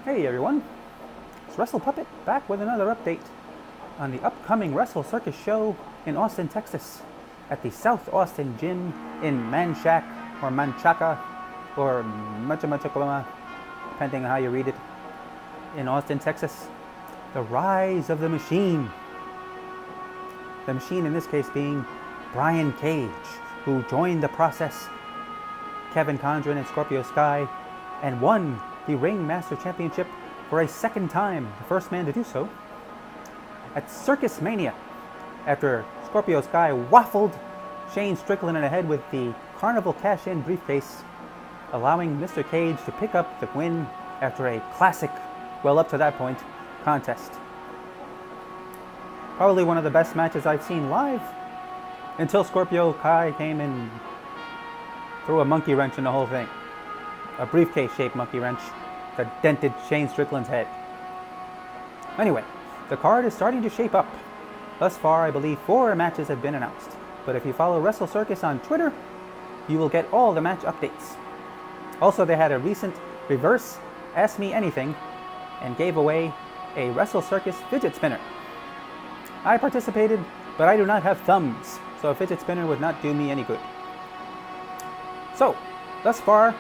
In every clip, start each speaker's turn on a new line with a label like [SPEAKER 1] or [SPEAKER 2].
[SPEAKER 1] Hey everyone, it's WrestlePuppet back with another update on the upcoming WrestleCircus show in Austin, Texas at the South Austin Gym in Manchac or Manchaca or Machacaquama, depending on how you read it, in Austin, Texas. The rise of the Machine. The Machine in this case being Brian Cage, who joined the process, Kevin Condren and Scorpio Sky, and won the Ringmaster Championship for a second time, the first man to do so, at Circus Mania, after Scorpio Sky waffled Shane Strickland in the head with the Carnival Cash-In briefcase, allowing Mr. Cage to pick up the win after a classic, well up to that point, contest. Probably one of the best matches I've seen live, until Scorpio Sky came and threw a monkey wrench in the whole thing. A briefcase-shaped monkey wrench that dented Shane Strickland's head. Anyway, the card is starting to shape up. Thus far, I believe 4 matches have been announced. But if you follow WrestleCircus on Twitter, you will get all the match updates. Also, they had a recent reverse Ask Me Anything and gave away a WrestleCircus fidget spinner. I participated, but I do not have thumbs, so a fidget spinner would not do me any good. So, thus far,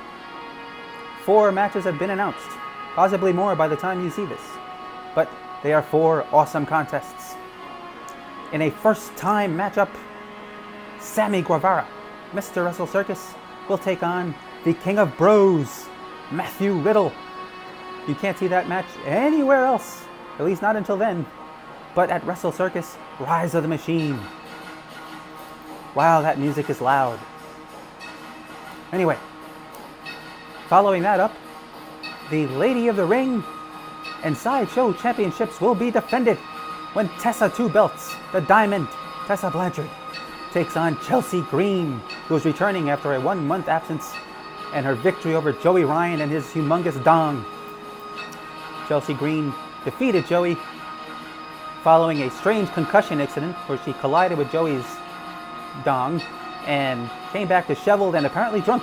[SPEAKER 1] 4 matches have been announced, possibly more by the time you see this, but they are 4 awesome contests. In a first-time matchup, Sammy Guevara, Mr. WrestleCircus, will take on the King of Bros, Matthew Riddle. You can't see that match anywhere else, at least not until then, but at WrestleCircus Rise of the Machine. Wow, that music is loud. Anyway, following that up, the Lady of the Ring and Sideshow Championships will be defended when Tessa Two Belts, the Diamond, Tessa Blanchard, takes on Chelsea Green, who is returning after a 1-month absence, and her victory over Joey Ryan and his humongous dong. Chelsea Green defeated Joey following a strange concussion incident where she collided with Joey's dong and came back disheveled and apparently drunk.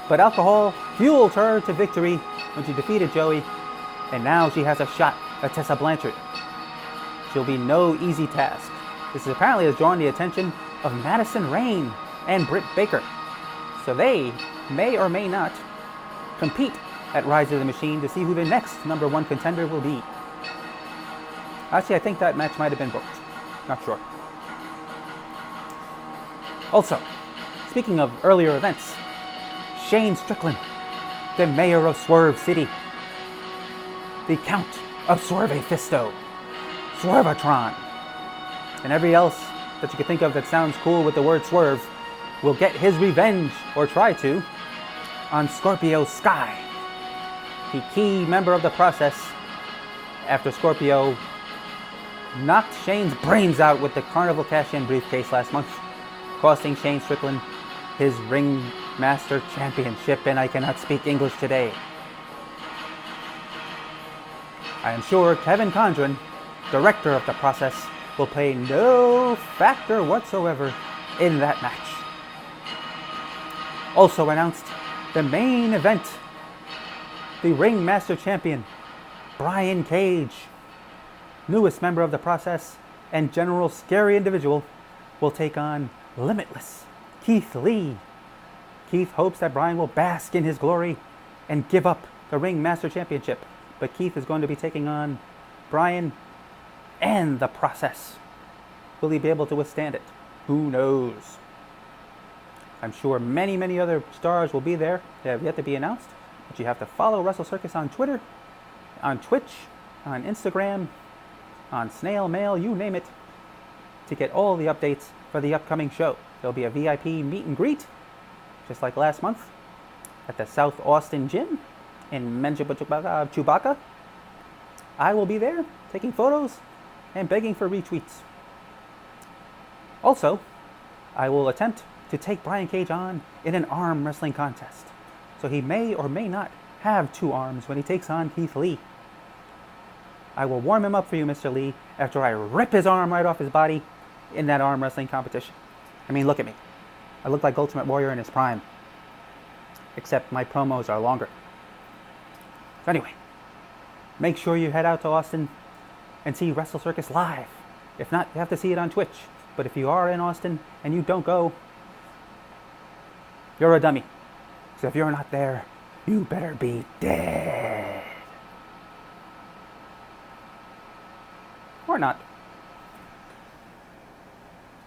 [SPEAKER 1] But alcohol fueled her to victory when she defeated Joey, and now she has a shot at Tessa Blanchard. She'll be no easy task. This apparently has drawn the attention of Madison Rayne and Britt Baker, so they may or may not compete at Rise of the Machine to see who the next #1 contender will be. Actually, I think that match might have been booked. Not sure. Also, speaking of earlier events, Shane Strickland, the mayor of Swerve City, the Count of Swerve-Fisto, Swervatron, and every else that you could think of that sounds cool with the word swerve, will get his revenge, or try to, on Scorpio Sky, the key member of the process, after Scorpio knocked Shane's brains out with the Carnival Cash-In briefcase last month, costing Shane Strickland his Ringmaster Championship, and I cannot speak English today. I am sure Kevin Condren, director of the process, will play no factor whatsoever in that match. Also announced, the main event, the Ringmaster Champion, Brian Cage, newest member of the process and general scary individual, will take on Limitless Keith Lee. Keith hopes that Brian will bask in his glory and give up the Ringmaster Championship, but Keith is going to be taking on Brian and the process. Will he be able to withstand it? Who knows? I'm sure many, many other stars will be there that have yet to be announced, but you have to follow WrestleCircus on Twitter, on Twitch, on Instagram, on Snail Mail, you name it, to get all the updates for the upcoming show. There'll be a VIP meet and greet, just like last month, at the South Austin Gym in Chewbacca. I will be there taking photos and begging for retweets. Also, I will attempt to take Brian Cage on in an arm wrestling contest, so he may or may not have 2 arms when he takes on Keith Lee. I will warm him up for you, Mr. Lee, after I rip his arm right off his body in that arm wrestling competition. I mean, look at me. I look like Ultimate Warrior in his prime, except my promos are longer. So anyway, make sure you head out to Austin and see WrestleCircus live. If not, you have to see it on Twitch. But if you are in Austin and you don't go, you're a dummy. So if you're not there, you better be dead.